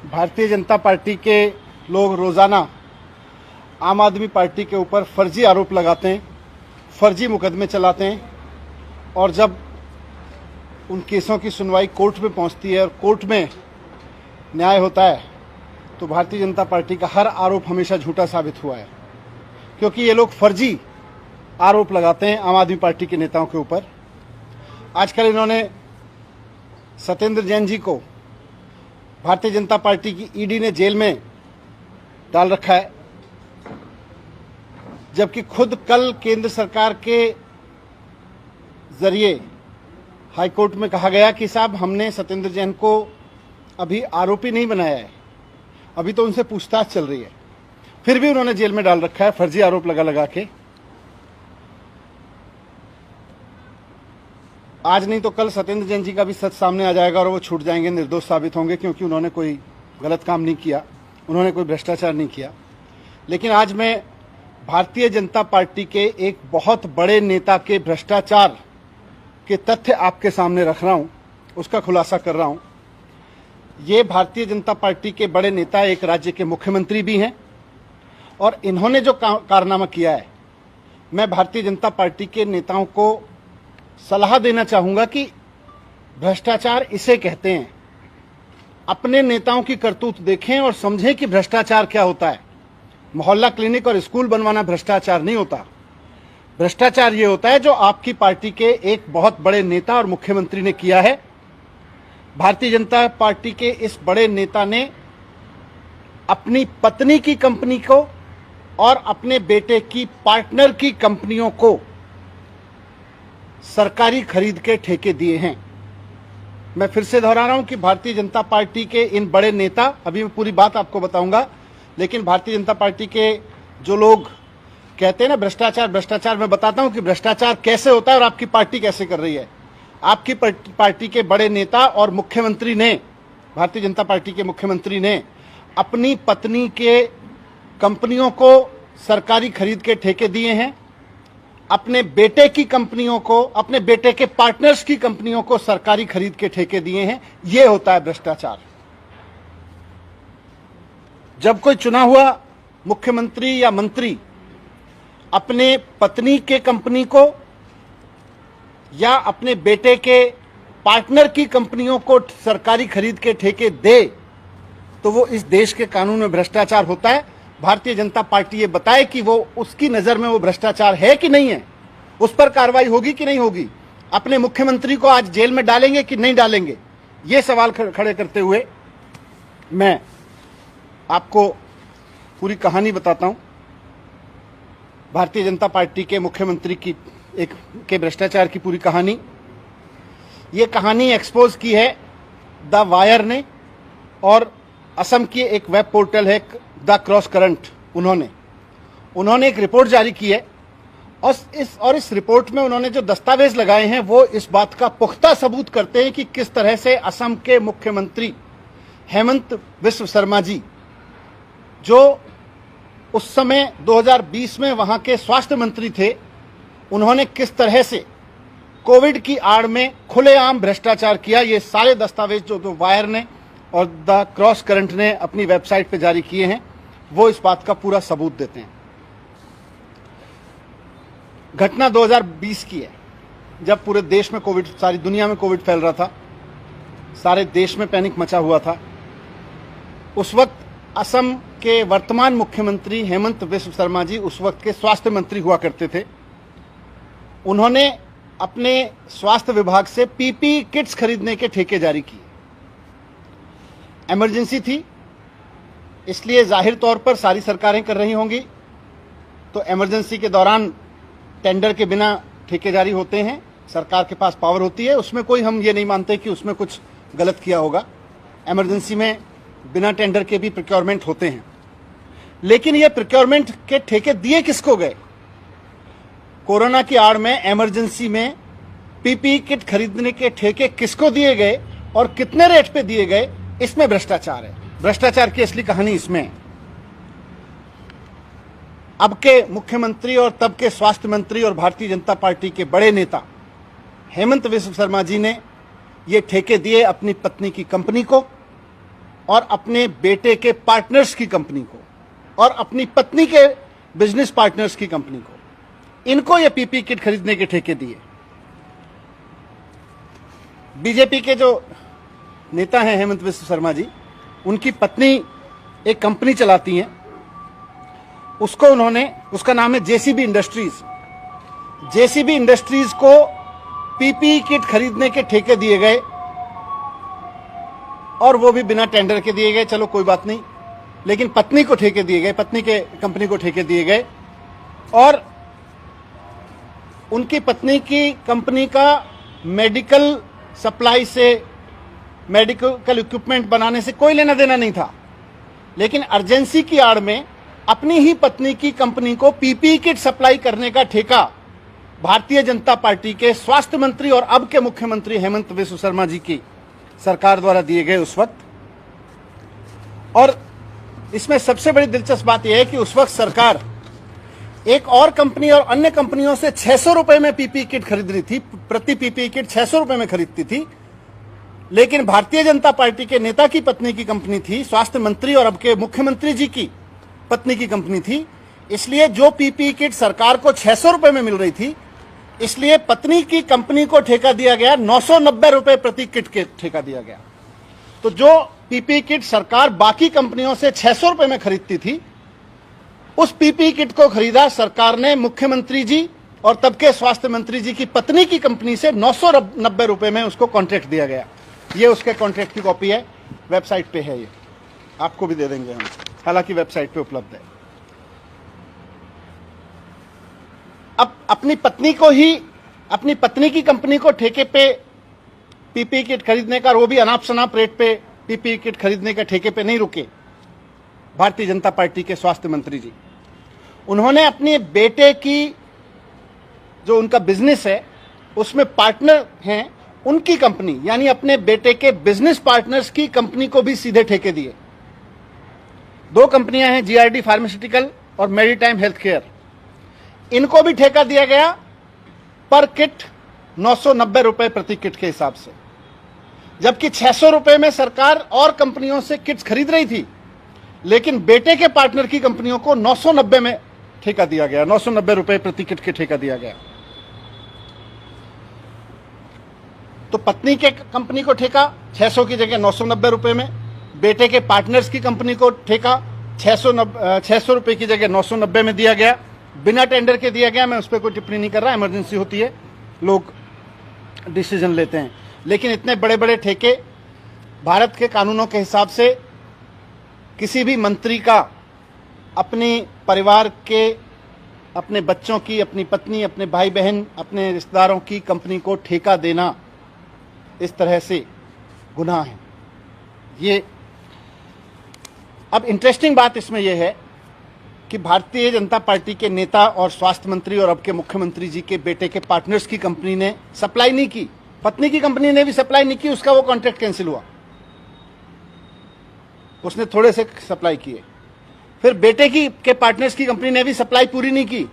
Bharatiya Janata party के लोग रोजाना आम आदमी पार्टी के ऊपर फर्जी आरोप लगाते हैं, फर्जी मुकदमे चलाते हैं और जब उन केसों की सुनवाई कोर्ट में पहुंचती है और कोर्ट में न्याय होता है तो भारतीय जनता पार्टी का हर आरोप हमेशा झूठा साबित हुआ है, क्योंकि ये लोग फर्जी आरोप लगाते हैं आम आदमी पार्टी के नेताओं के ऊपर। आजकल इन्होंने सत्येंद्र जैन जी को भारतीय जनता पार्टी की ईडी ने जेल में डाल रखा है, जबकि खुद कल केंद्र सरकार के जरिए हाईकोर्ट में कहा गया कि साहब हमने सत्येंद्र जैन को अभी आरोपी नहीं बनाया है, अभी तो उनसे पूछताछ चल रही है। फिर भी उन्होंने जेल में डाल रखा है फर्जी आरोप लगा लगा के। आज नहीं तो कल सत्येंद्र जैन जी का भी सच सामने आ जाएगा और वो छूट जाएंगे, निर्दोष साबित होंगे, क्योंकि उन्होंने कोई गलत काम नहीं किया, उन्होंने कोई भ्रष्टाचार नहीं किया। लेकिन आज मैं भारतीय जनता पार्टी के एक बहुत बड़े नेता के भ्रष्टाचार के तथ्य आपके सामने रख रहा हूं, उसका खुलासा कर रहा हूं। ये भारतीय जनता पार्टी के बड़े नेता एक राज्य के मुख्यमंत्री भी हैं और इन्होंने जो कारनामा किया है, मैं भारतीय जनता पार्टी के नेताओं को सलाह देना चाहूंगा कि भ्रष्टाचार इसे कहते हैं। अपने नेताओं की करतूत देखें और समझें कि भ्रष्टाचार क्या होता है। मोहल्ला क्लिनिक और स्कूल बनवाना भ्रष्टाचार नहीं होता। भ्रष्टाचार ये होता है जो आपकी पार्टी के एक बहुत बड़े नेता और मुख्यमंत्री ने किया है। भारतीय जनता पार्टी के इस बड़े नेता ने अपनी पत्नी की कंपनी को और अपने बेटे की पार्टनर की कंपनियों को सरकारी खरीद के ठेके दिए हैं। मैं फिर से दोहरा रहा हूं कि भारतीय जनता पार्टी के इन बड़े नेता, अभी मैं पूरी बात आपको बताऊंगा, लेकिन भारतीय जनता पार्टी के जो लोग कहते हैं ना भ्रष्टाचार भ्रष्टाचार, मैं बताता हूं कि भ्रष्टाचार कैसे होता है और आपकी पार्टी कैसे कर रही है। आपकी पार्टी के बड़े नेता और मुख्यमंत्री ने, भारतीय जनता पार्टी के मुख्यमंत्री ने अपनी पत्नी के कंपनियों को सरकारी खरीद के ठेके दिए हैं, अपने बेटे की कंपनियों को, अपने बेटे के पार्टनर्स की कंपनियों को सरकारी खरीद के ठेके दिए हैं। यह होता है भ्रष्टाचार। जब कोई चुना हुआ मुख्यमंत्री या मंत्री अपने पत्नी के कंपनी को या अपने बेटे के पार्टनर की कंपनियों को सरकारी खरीद के ठेके दे तो वो इस देश के कानून में भ्रष्टाचार होता है। भारतीय जनता पार्टी ये बताए कि वो उसकी नजर में वो भ्रष्टाचार है कि नहीं है, उस पर कार्रवाई होगी कि नहीं होगी। अपने मुख्यमंत्री को आज जेल में डालेंगे कि नहीं डालेंगे, ये सवाल खड़े करते हुए मैं आपको पूरी कहानी बताता हूं। भारतीय जनता पार्टी के मुख्यमंत्री की के भ्रष्टाचार की पूरी कहानी, ये कहानी एक्सपोज की है द वायर ने, और असम की एक वेब पोर्टल है द क्रॉस करंट, उन्होंने एक रिपोर्ट जारी की है और इस रिपोर्ट में उन्होंने जो दस्तावेज लगाए हैं वो इस बात का पुख्ता सबूत करते हैं कि किस तरह से असम के मुख्यमंत्री हेमंत बिस्व शर्मा जी, जो उस समय 2020 में वहां के स्वास्थ्य मंत्री थे, उन्होंने किस तरह से कोविड की आड़ में खुलेआम भ्रष्टाचार किया। ये सारे दस्तावेज जो वायर ने और द क्रॉस करंट ने अपनी वेबसाइट पे जारी किए हैं, वो इस बात का पूरा सबूत देते हैं। घटना 2020 की है, जब पूरे देश में कोविड, सारी दुनिया में कोविड फैल रहा था, सारे देश में पैनिक मचा हुआ था। उस वक्त असम के वर्तमान मुख्यमंत्री हेमंत बिस्व शर्मा जी उस वक्त के स्वास्थ्य मंत्री हुआ करते थे। उन्होंने अपने स्वास्थ्य विभाग से पीपी किट्स खरीदने के ठेके जारी किए। इमरजेंसी थी, इसलिए जाहिर तौर पर सारी सरकारें कर रही होंगी, तो इमरजेंसी के दौरान टेंडर के बिना ठेके जारी होते हैं, सरकार के पास पावर होती है, उसमें कोई हम ये नहीं मानते कि उसमें कुछ गलत किया होगा। इमरजेंसी में बिना टेंडर के भी प्रोक्योरमेंट होते हैं। लेकिन ये प्रोक्योरमेंट के ठेके दिए किसको गए? कोरोना की आड़ में इमरजेंसी में पीपीई किट खरीदने के ठेके किसको दिए गए और कितने रेट पे दिए गए, इसमें भ्रष्टाचार है। भ्रष्टाचार की असली कहानी इसमें है। अब के मुख्यमंत्री और तब के स्वास्थ्य मंत्री और भारतीय जनता पार्टी के बड़े नेता हेमंत बिस्व शर्मा जी ने ये ठेके दिए अपनी पत्नी की कंपनी को, और अपने बेटे के पार्टनर्स की कंपनी को और अपनी पत्नी के बिजनेस पार्टनर्स की कंपनी को, इनको ये पीपी किट खरीदने के ठेके दिए। बीजेपी के जो नेता हैं हेमंत बिस्व शर्मा जी, उनकी पत्नी एक कंपनी चलाती हैं, उसको उन्होंने, उसका नाम है जेसीबी इंडस्ट्रीज। जेसीबी इंडस्ट्रीज को पीपी किट खरीदने के ठेके दिए गए और वो भी बिना टेंडर के दिए गए, चलो कोई बात नहीं, लेकिन पत्नी को ठेके दिए गए, पत्नी के कंपनी को ठेके दिए गए और उनकी पत्नी की कंपनी का मेडिकल सप्लाई से, मेडिकल इक्विपमेंट बनाने से कोई लेना देना नहीं था, लेकिन अर्जेंसी की आड़ में अपनी ही पत्नी की कंपनी को पीपी किट सप्लाई करने का ठेका भारतीय जनता पार्टी के स्वास्थ्य मंत्री और अब के मुख्यमंत्री हेमंत बिस्व शर्मा जी की सरकार द्वारा दिए गए उस वक्त। और इसमें सबसे बड़ी दिलचस्प बात यह है कि उस वक्त सरकार एक और कंपनी और अन्य कंपनियों से 600 रुपए में पीपी किट खरीद रही थी, प्रति पीपी किट 600 रुपए में खरीदती थी, लेकिन भारतीय जनता पार्टी के नेता की पत्नी की कंपनी थी, स्वास्थ्य मंत्री और अब के मुख्यमंत्री जी की पत्नी की कंपनी थी, इसलिए जो पीपी किट सरकार को 600 रुपए में मिल रही थी, इसलिए पत्नी की कंपनी को ठेका दिया गया 990 रुपए प्रति किट के ठेका दिया गया। तो जो पीपी किट सरकार बाकी कंपनियों से 600 रुपए में खरीदती थी, उस पीपी किट को खरीदा सरकार ने मुख्यमंत्री जी और तब के स्वास्थ्य मंत्री जी की पत्नी की कंपनी से 990 रुपए में उसको कॉन्ट्रैक्ट दिया गया। ये उसके कॉन्ट्रैक्ट की कॉपी है, वेबसाइट पे है, ये आपको भी दे देंगे हम, हालांकि वेबसाइट पे उपलब्ध है। अब अपनी पत्नी को ही, अपनी पत्नी की कंपनी को ठेके पे पीपी किट खरीदने का, वो भी अनाप शनाप रेट पे पीपी किट खरीदने का ठेके पे नहीं रुके भारतीय जनता पार्टी के स्वास्थ्य मंत्री जी। उन्होंने अपने बेटे की जो उनका बिजनेस है उसमें पार्टनर हैं, उनकी कंपनी यानी अपने बेटे के बिजनेस पार्टनर्स की कंपनी को भी सीधे ठेके दिए। दो कंपनियां हैं, जीआरडी फार्मास्यूटिकल और मेरीटाइम हेल्थ केयर, इनको भी ठेका दिया गया पर किट 990 रुपए प्रति किट के हिसाब से, जबकि 600 रुपए में सरकार और कंपनियों से किट्स खरीद रही थी, लेकिन बेटे के पार्टनर की कंपनियों को 990 में ठेका दिया गया, 990 रुपए प्रति किट के ठेका दिया गया। तो पत्नी के कंपनी को ठेका 600 की जगह 990 रुपए में, बेटे के पार्टनर्स की कंपनी को ठेका 600 रुपए की जगह 990 में दिया गया, बिना टेंडर के दिया गया। मैं उस पर कोई टिप्पणी नहीं कर रहा, इमरजेंसी होती है, लोग डिसीजन लेते हैं, लेकिन इतने बड़े बड़े ठेके भारत के कानूनों के हिसाब से किसी भी मंत्री का अपने परिवार के, अपने बच्चों की, अपनी पत्नी, अपने भाई बहन, अपने रिश्तेदारों की कंपनी को ठेका देना इस तरह से गुनाह है। ये अब इंटरेस्टिंग बात इसमें यह है कि भारतीय जनता पार्टी के नेता और स्वास्थ्य मंत्री और अब के मुख्यमंत्री जी के बेटे के पार्टनर्स की कंपनी ने सप्लाई नहीं की, पत्नी की कंपनी ने भी सप्लाई नहीं की, उसका वो कॉन्ट्रैक्ट कैंसिल हुआ, उसने थोड़े से सप्लाई किए। फिर बेटे की के पार्टनर्स की कंपनी ने भी सप्लाई पूरी नहीं की,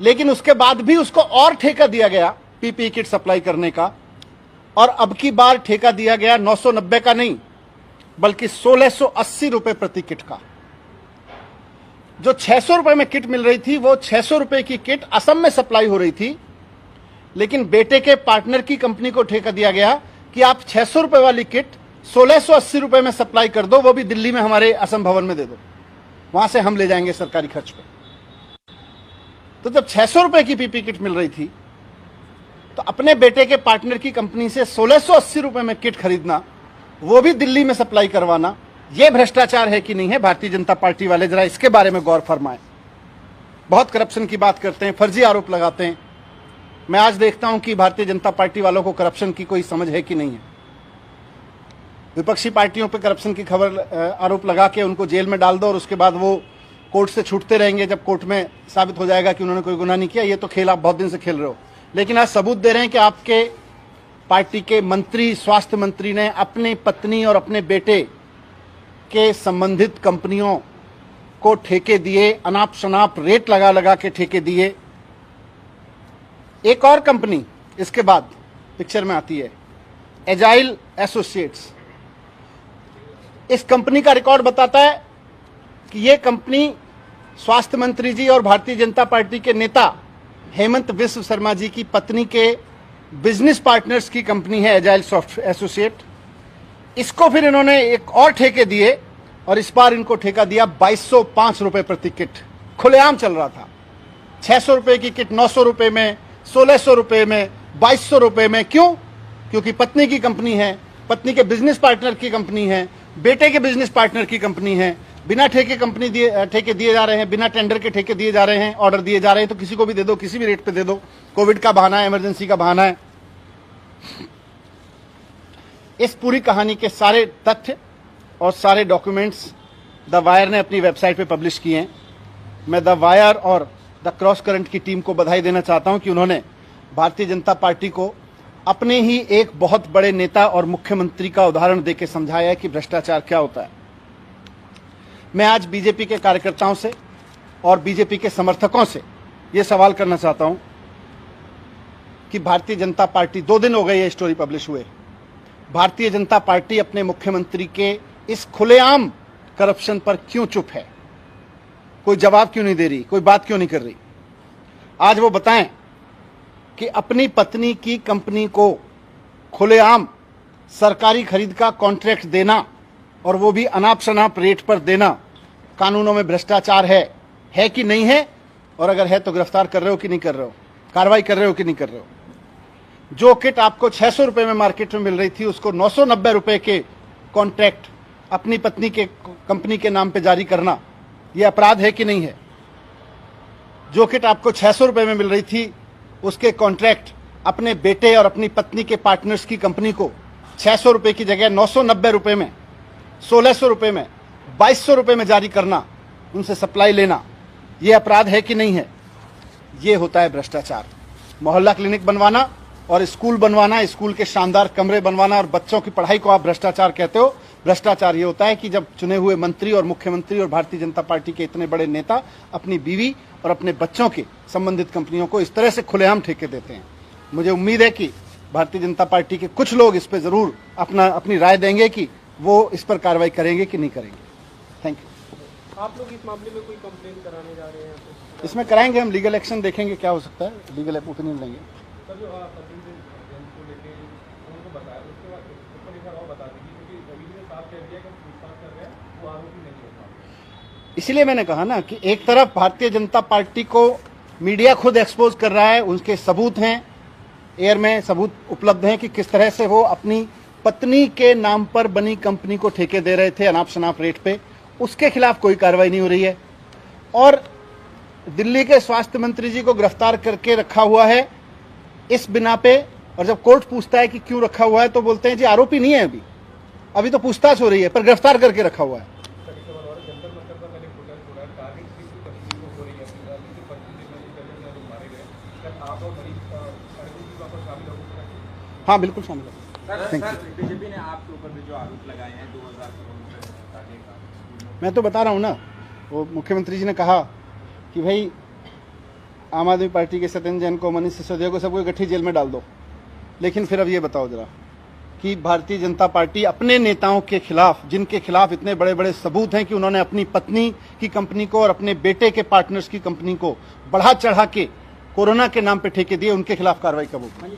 लेकिन उसके बाद भी उसको और ठेका दिया गया पीपी किट सप्लाई करने का, और अब की बार ठेका दिया गया 990 का नहीं बल्कि 1680 रुपए प्रति किट का। जो 600 रुपए में किट मिल रही थी, वो 600 रुपए की किट असम में सप्लाई हो रही थी, लेकिन बेटे के पार्टनर की कंपनी को ठेका दिया गया कि आप 600 रुपए वाली किट 1680 रुपए में सप्लाई कर दो, वो भी दिल्ली में हमारे असम भवन में दे दो, वहां से हम ले जाएंगे सरकारी खर्च पे। तो जब 600 रुपए की पीपी किट मिल रही थी, तो अपने बेटे के पार्टनर की कंपनी से 1680 रुपए में किट खरीदना, वो भी दिल्ली में सप्लाई करवाना, यह भ्रष्टाचार है कि नहीं है? भारतीय जनता पार्टी वाले जरा इसके बारे में गौर फरमाएं। बहुत करप्शन की बात करते हैं, फर्जी आरोप लगाते हैं। मैं आज देखता हूं कि भारतीय जनता पार्टी वालों को करप्शन की कोई समझ है कि नहीं है। विपक्षी पार्टियों पर करप्शन की खबर, आरोप लगा के उनको जेल में डाल दो और उसके बाद वो कोर्ट से छूटते रहेंगे जब कोर्ट में साबित हो जाएगा कि उन्होंने कोई गुनाह नहीं किया। ये तो खेल आप बहुत दिन से खेल रहे हो, लेकिन आज सबूत दे रहे हैं कि आपके पार्टी के मंत्री, स्वास्थ्य मंत्री ने अपनी पत्नी और अपने बेटे के संबंधित कंपनियों को ठेके दिए, अनाप शनाप रेट लगा लगा के ठेके दिए। एक और कंपनी इसके बाद पिक्चर में आती है, एजाइल एसोसिएट्स। इस कंपनी का रिकॉर्ड बताता है कि ये कंपनी स्वास्थ्य मंत्री जी और भारतीय जनता पार्टी के नेता हेमंत विश्व शर्मा जी की पत्नी के बिजनेस पार्टनर्स की कंपनी है एजाइल सॉफ्ट एसोसिएट। इसको फिर इन्होंने एक और ठेके दिए और इस बार इनको ठेका दिया 2205 रुपए प्रति किट। खुलेआम चल रहा था। 600 रुपए की किट 900 रुपए में, 1600 रुपए में, 2200 रुपए में। क्यों? क्योंकि पत्नी की कंपनी है, पत्नी के बिजनेस पार्टनर की कंपनी है, बेटे के बिजनेस पार्टनर की कंपनी है। बिना ठेके ठेके दिए जा रहे हैं, बिना टेंडर के ठेके दिए जा रहे हैं, ऑर्डर दिए जा रहे हैं। तो किसी को भी दे दो, किसी भी रेट पे दे दो। कोविड का बहाना है, इमरजेंसी का बहाना है। इस पूरी कहानी के सारे तथ्य और सारे डॉक्यूमेंट्स द वायर ने अपनी वेबसाइट पे पब्लिश किए हैं। मैं द वायर और द क्रॉस करंट की टीम को बधाई देना चाहता हूं कि उन्होंने भारतीय जनता पार्टी को अपने ही एक बहुत बड़े नेता और मुख्यमंत्री का उदाहरण देकर समझाया है कि भ्रष्टाचार क्या होता है। मैं आज बीजेपी के कार्यकर्ताओं से और बीजेपी के समर्थकों से यह सवाल करना चाहता हूं कि भारतीय जनता पार्टी, 2 दिन हो गए ये स्टोरी पब्लिश हुए, भारतीय जनता पार्टी अपने मुख्यमंत्री के इस खुलेआम करप्शन पर क्यों चुप है? कोई जवाब क्यों नहीं दे रही? कोई बात क्यों नहीं कर रही? आज वो बताएं कि अपनी पत्नी की कंपनी को खुलेआम सरकारी खरीद का कॉन्ट्रैक्ट देना और वो भी अनाप शनाप रेट पर देना कानूनों में भ्रष्टाचार है कि नहीं है? और अगर है तो गिरफ्तार कर रहे हो कि नहीं कर रहे हो? कार्रवाई कर रहे हो कि नहीं कर रहे हो? जो किट आपको 600 रुपए में मार्केट में मिल रही थी, उसको 990 रुपए के कॉन्ट्रैक्ट अपनी पत्नी के कंपनी के नाम पे जारी करना, यह अपराध है कि नहीं है? जो किट आपको 600 रुपए में मिल रही थी, उसके कॉन्ट्रैक्ट अपने बेटे और अपनी पत्नी के पार्टनर्स की कंपनी को 600 रुपए की जगह 990 रुपए में, 1600 रुपए में, 2200 रुपए में जारी करना, उनसे सप्लाई लेना, यह अपराध है कि नहीं है? यह होता है भ्रष्टाचार। मोहल्ला क्लिनिक बनवाना और स्कूल बनवाना, स्कूल के शानदार कमरे बनवाना और बच्चों की पढ़ाई को आप भ्रष्टाचार कहते हो? भ्रष्टाचार ये होता है कि जब चुने हुए मंत्री और मुख्यमंत्री और भारतीय जनता पार्टी के इतने बड़े नेता अपनी बीवी और अपने बच्चों के संबंधित कंपनियों को इस तरह से खुलेआम ठेके देते हैं। मुझे उम्मीद है कि भारतीय जनता पार्टी के कुछ लोग इस पर जरूर अपनी राय देंगे कि वो इस पर कार्रवाई करेंगे कि नहीं करेंगे। Thank you. आप लोग इस मामले में कोई कंप्लेंट कराने जा रहे हैं? इसमें कराएंगे हम, लीगल एक्शन देखेंगे क्या हो सकता है, लीगल ओपिनियन लेंगे। सर, जो को लेके उनको बताया, उसके बाद ऊपर एक बार और बता दीजिए, क्योंकि रवि ने साफ कह दिया कि हम पूछताछ कर रहे हैं, वो आरोपी नहीं होता। इसीलिए मैंने कहा ना कि एक तरफ भारतीय जनता पार्टी को मीडिया खुद एक्सपोज कर रहा है, उनके सबूत हैं, एयर में सबूत उपलब्ध हैं कि किस तरह से वो अपनी पत्नी के नाम पर बनी कंपनी को ठेके दे रहे थे अनाप शनाप रेट पे। उसके खिलाफ कोई कार्रवाई नहीं हो रही है और दिल्ली के स्वास्थ्य मंत्री जी को गिरफ्तार करके रखा हुआ है इस बिना पे। और जब कोर्ट पूछता है कि क्यों रखा हुआ है तो बोलते हैं जी आरोपी नहीं है, अभी तो पूछताछ हो रही है, पर गिरफ्तार करके रखा हुआ है। हाँ बिल्कुल शामिल है। बीजेपी ने आपके ऊपर भी जो आरोप लगाए हैं 2000 करोड़ का, मैं तो बता रहा हूँ ना, वो मुख्यमंत्री जी ने कहा कि भाई आम आदमी पार्टी के सत्येंद्र जैन को, मनीष सिसोदिया को, सबको इकट्ठी जेल में डाल दो। लेकिन फिर अब ये बताओ जरा कि भारतीय जनता पार्टी अपने नेताओं के खिलाफ, जिनके खिलाफ इतने बड़े बड़े सबूत हैं कि उन्होंने अपनी पत्नी की कंपनी को और अपने बेटे के पार्टनर्स की कंपनी को बढ़ा चढ़ा के कोरोना के नाम पे ठेके दिए, उनके खिलाफ कार्रवाई कब होगी?